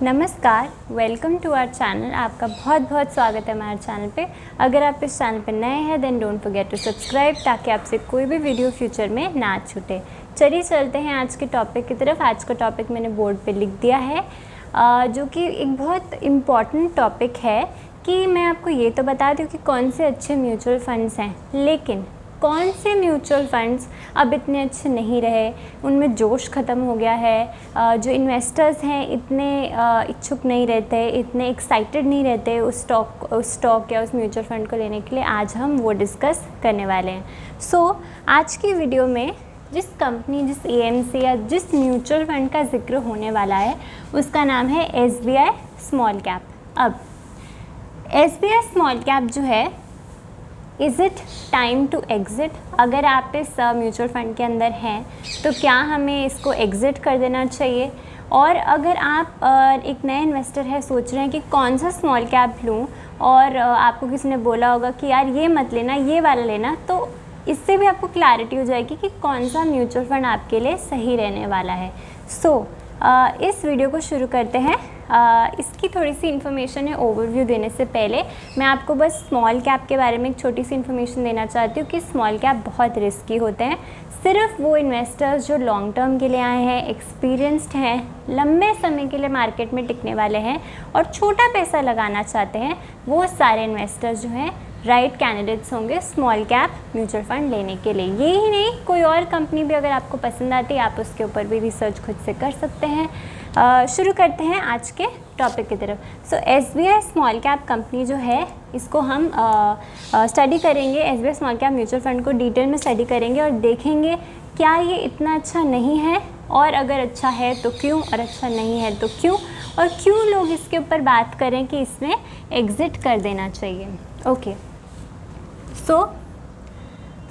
नमस्कार, welcome to our channel. आपका बहुत बहुत स्वागत है हमारे चैनल पे। अगर आप इस चैनल पे नए हैं then don't forget to subscribe ताकि आपसे कोई भी वीडियो फ्यूचर में ना छूटे। चलिए चलते हैं आज के टॉपिक की तरफ। आज का टॉपिक मैंने बोर्ड पे लिख दिया है जो कि एक बहुत इम्पॉर्टेंट टॉपिक है कि मैं आपको ये तो बता दूँ कि कौन से अच्छे म्यूचुअल फंड्स हैं, लेकिन कौन से म्यूचुअल फंड्स अब इतने अच्छे नहीं रहे, उनमें जोश ख़त्म हो गया है। जो इन्वेस्टर्स हैं इतने इच्छुक नहीं रहते, इतने एक्साइटेड नहीं रहते उस स्टॉक या उस म्यूचुअल फंड को लेने के लिए। आज हम वो डिस्कस करने वाले हैं। आज की वीडियो में जिस कंपनी, जिस एएमसी या जिस म्यूचुअल फंड का जिक्र होने वाला है उसका नाम है एसबीआई स्मॉल कैप। अब एसबीआई स्मॉल कैप जो है, is it time to exit? अगर आप इस म्यूचुअल फंड के अंदर हैं तो क्या हमें इसको एग्ज़िट कर देना चाहिए? और अगर आप एक नए इन्वेस्टर है, सोच रहे हैं कि कौन सा स्मॉल कैप लूँ और आपको किसी ने बोला होगा कि यार ये मत लेना, ये वाला लेना, तो इससे भी आपको क्लैरिटी हो जाएगी कि कौन सा म्यूचुअल फंड आपके लिए सही रहने वाला है। इस वीडियो को शुरू करते हैं। इसकी थोड़ी सी इन्फॉर्मेशन है ओवरव्यू देने से पहले मैं आपको बस स्मॉल कैप के बारे में एक छोटी सी इन्फॉर्मेशन देना चाहती हूँ कि स्मॉल कैप बहुत रिस्की होते हैं। सिर्फ वो इन्वेस्टर्स जो लॉन्ग टर्म के लिए आए हैं, एक्सपीरियंस्ड हैं, लंबे समय के लिए मार्केट में टिकने वाले हैं और छोटा पैसा लगाना चाहते हैं, वो सारे इन्वेस्टर्स जो हैं राइट कैंडिडेट्स होंगे स्मॉल कैप म्यूचुअल फंड लेने के लिए। ये ही नहीं, कोई और कंपनी भी अगर आपको पसंद आती है आप उसके ऊपर भी रिसर्च खुद से कर सकते हैं। शुरू करते हैं आज के टॉपिक की तरफ। एसबीआई स्मॉल कैप कंपनी जो है, इसको हम स्टडी करेंगे। SBI small cap mutual fund को डिटेल में स्टडी करेंगे और देखेंगे क्या ये इतना अच्छा नहीं है, और अगर अच्छा है तो क्यों, और अच्छा नहीं है तो क्यों, और क्यों लोग इसके ऊपर बात करें कि इसमें एग्ज़िट कर देना चाहिए। ओके,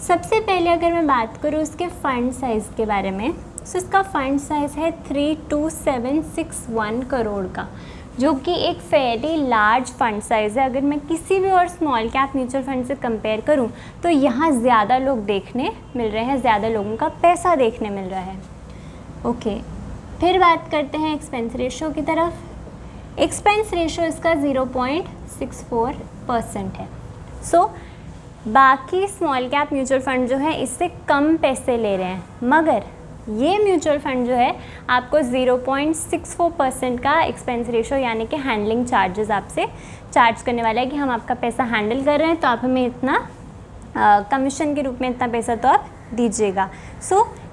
सबसे पहले अगर मैं बात करूँ इसके फ़ंड साइज़ के बारे में, इसका फ़ंड साइज़ है 32761 करोड़ का, जो कि एक फेयरली लार्ज फंड साइज़ है। अगर मैं किसी भी और स्मॉल कैप म्यूचुअल फंड से कंपेयर करूं तो यहाँ ज़्यादा लोग देखने मिल रहे हैं, ज़्यादा लोगों का पैसा देखने मिल रहा है। ओके, फिर बात करते हैं एक्सपेंस रेशो की तरफ। एक्सपेंस रेशो इसका 0.64% है। बाकी स्मॉल कैप म्यूचुअल फंड जो है इससे कम पैसे ले रहे हैं, मगर ये म्यूचुअल फंड जो है आपको 0.64% का एक्सपेंस रेशो यानी कि हैंडलिंग चार्जेस आपसे चार्ज करने वाला है कि हम आपका पैसा हैंडल कर रहे हैं तो आप हमें इतना कमीशन के रूप में इतना पैसा तो आप दीजिएगा।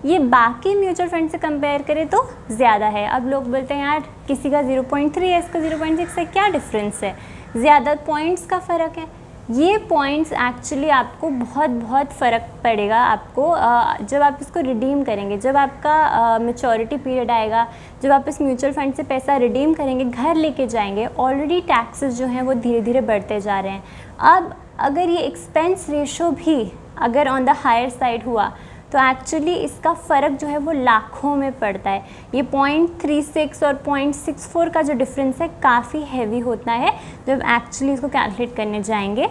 ये बाकी म्यूचुअल फंड से कंपेयर करें तो ज़्यादा है। अब लोग बोलते हैं यार किसी का 0.3 है, इसका 0.6 है, क्या डिफरेंस है? ज़्यादा पॉइंट्स का फ़र्क है। ये पॉइंट्स एक्चुअली आपको बहुत फ़र्क पड़ेगा आपको जब आप इसको रिडीम करेंगे, जब आपका मैच्योरिटी पीरियड आएगा, जब आप इस म्यूचुअल फंड से पैसा रिडीम करेंगे, घर लेके जाएंगे। ऑलरेडी टैक्सेस जो हैं वो धीरे धीरे बढ़ते जा रहे हैं। अब अगर ये एक्सपेंस रेशो भी अगर ऑन द हायर साइड हुआ तो एक्चुअली इसका फ़र्क जो है वो लाखों में पड़ता है। ये 0.36 और 0.64 का जो डिफरेंस है काफ़ी हैवी होता है जब एक्चुअली इसको कैलकुलेट करने जाएंगे।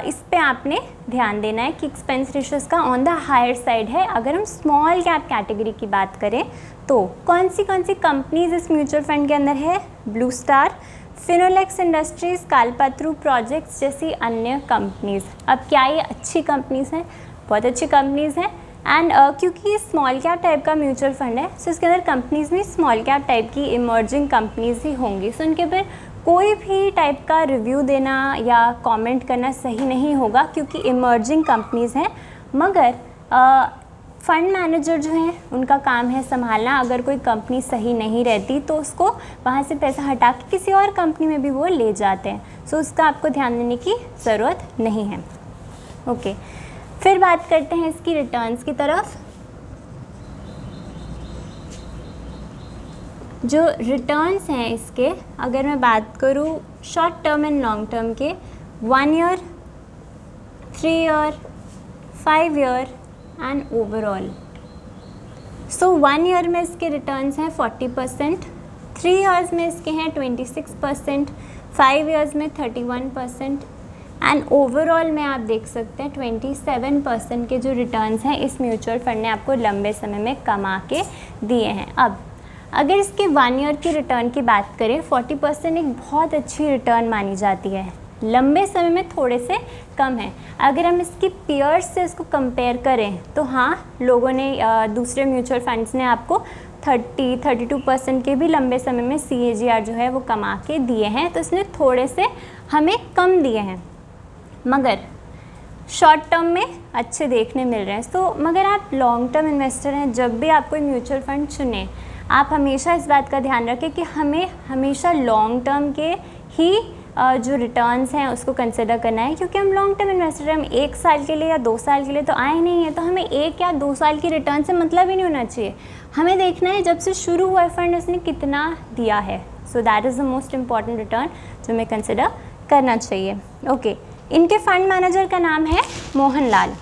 इस पे आपने ध्यान देना है कि एक्सपेंस रेशो इसका ऑन द हायर साइड है। अगर हम स्मॉल कैप कैटेगरी की बात करें तो कौन सी कंपनीज इस म्यूचुअल फंड के अंदर है? Blue Star, Finolex Industries, Kalpataru projects जैसी अन्य कंपनीज़। अब क्या ये अच्छी कंपनीज़ हैं? बहुत अच्छी कंपनीज़ हैं। एंड क्योंकि ये स्मॉल कैप टाइप का म्यूचुअल फंड है इसके अंदर कंपनीज़ में स्मॉल कैप टाइप की इमर्जिंग कंपनीज़ ही होंगी। उनके ऊपर कोई भी टाइप का रिव्यू देना या कमेंट करना सही नहीं होगा क्योंकि इमर्जिंग कंपनीज़ हैं। मगर फ़ंड मैनेजर जो हैं उनका काम है संभालना। अगर कोई कंपनी सही नहीं रहती तो उसको वहाँ से पैसा हटा के किसी और कंपनी में भी वो ले जाते हैं। उसका आपको ध्यान देने की ज़रूरत नहीं है। ओके, फिर बात करते हैं इसकी रिटर्न्स की तरफ। जो रिटर्न्स हैं इसके, अगर मैं बात करूँ short term and long term के, 1 year, 3 year, 5 year and overall. 1 year में इसके रिटर्न्स हैं 40%, 3 ईयर्स में इसके हैं 26%, 5 ईयर्स में 31% एंड ओवरऑल में आप देख सकते हैं 27% के जो रिटर्न्स हैं इस म्यूचुअल फंड ने आपको लंबे समय में कमा के दिए हैं। अब अगर इसके 1 ईयर की रिटर्न की बात करें 40% एक बहुत अच्छी रिटर्न मानी जाती है, लंबे समय में थोड़े से कम है। अगर हम इसकी पीयर्स से इसको कंपेयर करें तो हाँ, लोगों ने दूसरे म्यूचुअल फंड्स ने आपको 30-32% के भी लंबे समय में CAGR जो है वो कमा के दिए हैं, तो इसने थोड़े से हमें कम दिए हैं, मगर शॉर्ट टर्म में अच्छे देखने मिल रहे हैं। सो मगर आप लॉन्ग टर्म इन्वेस्टर हैं, जब भी आप कोई म्यूचुअल फंड चुनें, आप हमेशा इस बात का ध्यान रखें कि हमें हमेशा लॉन्ग टर्म के ही जो रिटर्न्स हैं उसको कंसिडर करना है, क्योंकि हम लॉन्ग टर्म इन्वेस्टर हैं। हम 1 साल के लिए या 2 साल के लिए तो आए नहीं है, तो हमें 1 या 2 साल की रिटर्न से मतलब ही नहीं होना चाहिए। हमें देखना है जब से शुरू हुआ फंड उसने कितना दिया है। So that is the most important return जो हमें कंसिडर करना चाहिए। ओके, इनके फंड मैनेजर का नाम है मोहन लाल।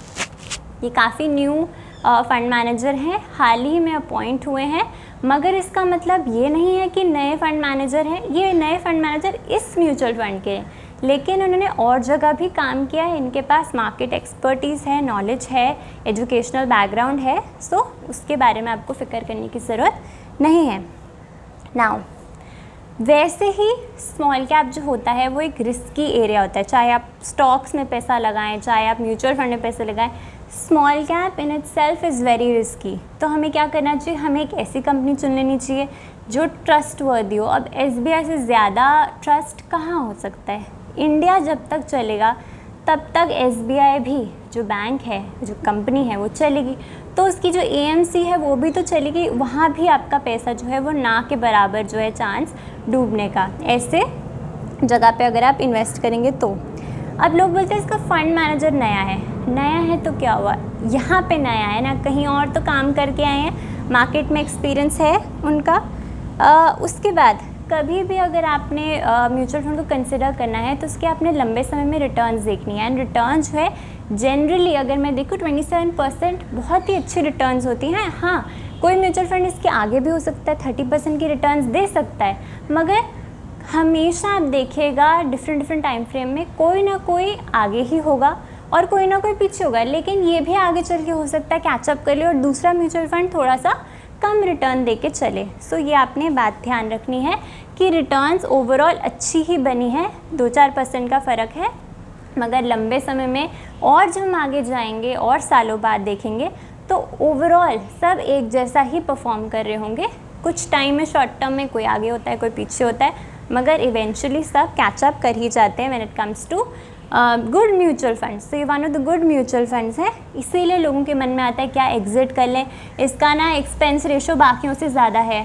ये काफ़ी न्यू फंड मैनेजर हैं, हाल ही में अपॉइंट हुए हैं, मगर इसका मतलब ये नहीं है कि नए फंड मैनेजर हैं। ये नए फंड मैनेजर इस म्यूचुअल फंड के हैं, लेकिन उन्होंने और जगह भी काम किया है। इनके पास मार्केट एक्सपर्टीज़ है, नॉलेज है, एजुकेशनल बैकग्राउंड है, सो उसके बारे में आपको फ़िक्र करने की ज़रूरत नहीं है। नाउ वैसे ही स्मॉल कैप जो होता है वो एक रिस्की एरिया होता है, चाहे आप स्टॉक्स में पैसा लगाएं, चाहे आप म्यूचुअल फंड में पैसे लगाएं। Small cap in it self is very risky. तो हमें क्या करना चाहिए, हमें एक ऐसी कंपनी चुन लेनी चाहिए जो ट्रस्ट वर्दी हो। अब SBI से ज़्यादा ट्रस्ट कहाँ हो सकता है? इंडिया जब तक चलेगा तब तक SBI भी जो बैंक है, जो कंपनी है, वो चलेगी, तो उसकी जो AMC है वो भी तो चलेगी। वहाँ भी आपका पैसा जो है वो ना के बराबर जो है चांस डूबने का, ऐसे जगह पे अगर आप इन्वेस्ट करेंगे तो। अब लोग बोलते हैं इसका फंड मैनेजर नया है। नया है तो क्या हुआ, यहाँ पे नया है ना, कहीं और तो काम करके आए हैं, मार्केट में एक्सपीरियंस है उनका। उसके बाद कभी भी अगर आपने म्यूचुअल फंड को कंसिडर करना है तो उसके आपने लंबे समय में रिटर्न्स देखनी है। एंड रिटर्न्स जो है जनरली अगर मैं देखूँ 27% बहुत ही अच्छी रिटर्न्स होती हैं। हाँ, कोई म्यूचुअल फंड इसके आगे भी हो सकता है, 30% की रिटर्न्स दे सकता है, मगर हमेशा आप देखिएगा डिफरेंट टाइम फ्रेम में कोई ना कोई आगे ही होगा और कोई ना कोई पीछे होगा, लेकिन ये भी आगे चल के हो सकता है कैचअप कर ले और दूसरा म्यूचुअल फंड थोड़ा सा कम रिटर्न दे के चले। सो ये आपने बात ध्यान रखनी है कि रिटर्न्स ओवरऑल अच्छी ही बनी है, 2-4% का फ़र्क है, मगर लंबे समय में और जब हम आगे जाएंगे और सालों बाद देखेंगे तो ओवरऑल सब एक जैसा ही परफॉर्म कर रहे होंगे। कुछ टाइम में शॉर्ट टर्म में कोई आगे होता है, कोई पीछे होता है, मगर इवेंचुअली सब कैचअप कर ही जाते हैं when it comes to good mutual funds. तो ये one of the good mutual funds है, इसीलिए लोगों के मन में आता है क्या एग्जिट कर लें। इसका ना एक्सपेंस रेशो बाकियों से ज़्यादा है,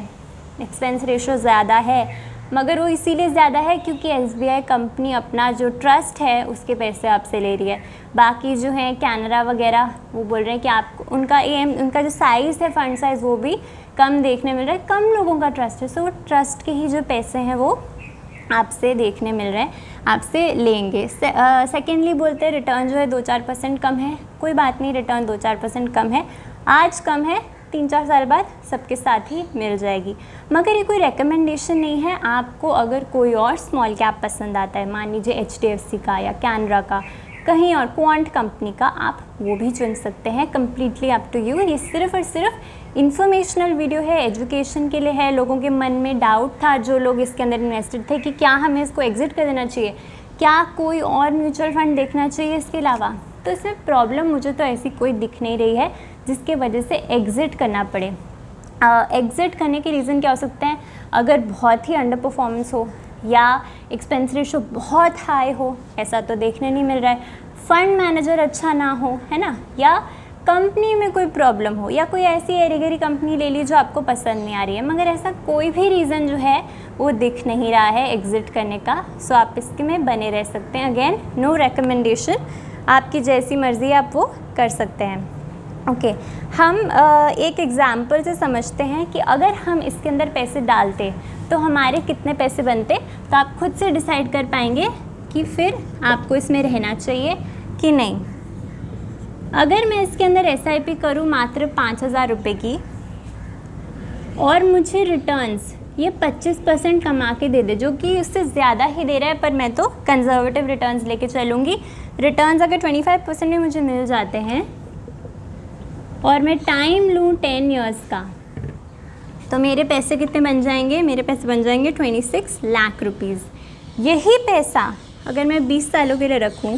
एक्सपेंस रेशो ज़्यादा है, मगर वो इसीलिए ज़्यादा है क्योंकि SBI कंपनी अपना जो ट्रस्ट है उसके पैसे आपसे ले रही है। बाकी जो है कैनरा वगैरह वो बोल रहे हैं कि आप उनका जो साइज़ है, फंड साइज़, वो भी कम देखने मिल रहा है, कम लोगों का ट्रस्ट है। सो वो ट्रस्ट के ही जो पैसे हैं वो आपसे देखने मिल रहे हैं, आपसे लेंगे। सेकेंडली बोलते हैं रिटर्न जो है 2-4% कम है, कोई बात नहीं, रिटर्न 2-4% कम है, आज कम है, 3-4 साल बाद सबके साथ ही मिल जाएगी। मगर ये कोई रिकमेंडेशन नहीं है। आपको अगर कोई और स्मॉल कैप पसंद आता है, मान लीजिए HDFC का या कैनरा का, कहीं और क्वांट कंपनी का, आप वो भी चुन सकते हैं, कम्प्लीटली अप टू यू। ये सिर्फ और सिर्फ इन्फॉर्मेशनल वीडियो है, एजुकेशन के लिए है। लोगों के मन में डाउट था, जो लोग इसके अंदर इन्वेस्टेड थे, कि क्या हमें इसको एग्जिट कर देना चाहिए, क्या कोई और म्यूचुअल फंड देखना चाहिए इसके अलावा, तो इसमें प्रॉब्लम मुझे तो ऐसी कोई दिख नहीं रही है जिसके वजह से एग्ज़िट करना पड़े। एग्ज़िट करने के रीज़न क्या हो सकते हैं, अगर बहुत ही अंडर परफॉर्मेंस हो या एक्सपेंस रेशो बहुत हाई हो, ऐसा तो देखने नहीं मिल रहा है, फंड मैनेजर अच्छा ना हो, है ना, या कंपनी में कोई प्रॉब्लम हो, या कोई ऐसी एरीगेरी कंपनी ले ली जो आपको पसंद नहीं आ रही है, मगर ऐसा कोई भी रीज़न जो है वो दिख नहीं रहा है एग्ज़िट करने का। सो आप इसके में बने रह सकते हैं। अगेन नो रिकमेंडेशन, आपकी जैसी मर्ज़ी आप वो कर सकते हैं। ओके, हम एक एग्ज़ाम्पल से समझते हैं कि अगर हम इसके अंदर पैसे डालते तो हमारे कितने पैसे बनते, तो आप खुद से डिसाइड कर पाएंगे कि फिर आपको इसमें रहना चाहिए कि नहीं। अगर मैं इसके अंदर SIP करूँ मात्र 5,000 रुपये की और मुझे रिटर्न्स ये 25% कमा के दे दे, जो कि उससे ज़्यादा ही दे रहा है, पर मैं तो कंजर्वेटिव रिटर्न्स लेके चलूँगी। रिटर्न्स अगर 25% में मुझे मिल जाते हैं और मैं टाइम लूँ 10 इयर्स का, तो मेरे पैसे कितने बन जाएंगे? मेरे पैसे बन जाएंगे 26 लाख रुपीज़। यही पैसा अगर मैं 20 सालों के लिए रखूं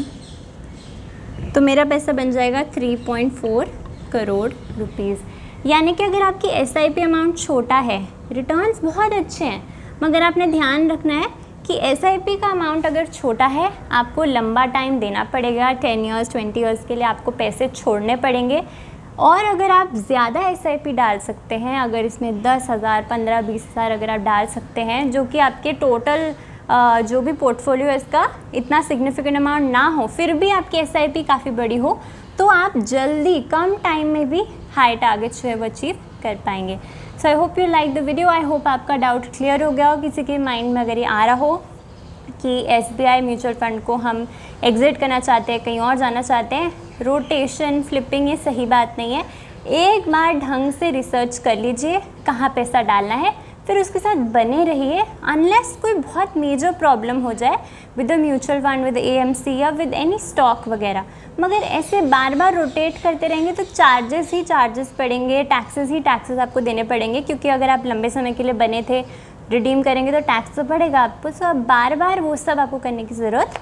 तो मेरा पैसा बन जाएगा 3.4 करोड़ रुपीज़। यानी कि अगर आपकी SIP अमाउंट छोटा है, रिटर्न्स बहुत अच्छे हैं, मगर आपने ध्यान रखना है कि SIP का अमाउंट अगर छोटा है आपको लंबा टाइम देना पड़ेगा, 10 ईयर्स 20 ईयर्स के लिए आपको पैसे छोड़ने पड़ेंगे। और अगर आप ज़्यादा SIP डाल सकते हैं, अगर इसमें 10,000 15-20 हज़ार अगर आप डाल सकते हैं, जो कि आपके टोटल जो भी पोर्टफोलियो है इसका इतना सिग्निफिकेंट अमाउंट ना हो, फिर भी आपकी SIP काफ़ी बड़ी हो, तो आप जल्दी कम टाइम में भी हाई टारगेट जो है वो अचीव कर पाएंगे। So I hope you like the video. I hope आपका डाउट क्लियर हो गया हो। किसी के माइंड में अगर ये आ रहा हो कि SBI म्यूचुअल फंड को हम एग्ज़िट करना चाहते हैं, कहीं और जाना चाहते हैं, रोटेशन फ्लिपिंग ये सही बात नहीं है। एक बार ढंग से रिसर्च कर लीजिए कहाँ पैसा डालना है, फिर उसके साथ बने रहिए। अनलेस कोई बहुत मेजर प्रॉब्लम हो जाए with the mutual fund, with AMC या विद एनी स्टॉक वगैरह, मगर ऐसे बार बार रोटेट करते रहेंगे तो चार्जेस ही चार्जेस पड़ेंगे, टैक्सेस ही टैक्सेस आपको देने पड़ेंगे, क्योंकि अगर आप लंबे समय के लिए बने थे, रिडीम करेंगे तो टैक्स तो पड़ेगा आपको। सो अब बार बार वो सब आपको करने की ज़रूरत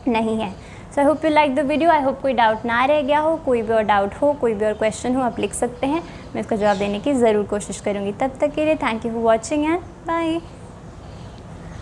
नहीं है। So I hope you like the video. I hope कोई डाउट ना रह गया हो। कोई भी और डाउट हो, कोई भी और क्वेश्चन हो, आप लिख सकते हैं, मैं इसका जवाब देने की ज़रूर कोशिश करूँगी। तब तक के लिए thank you for watching and bye.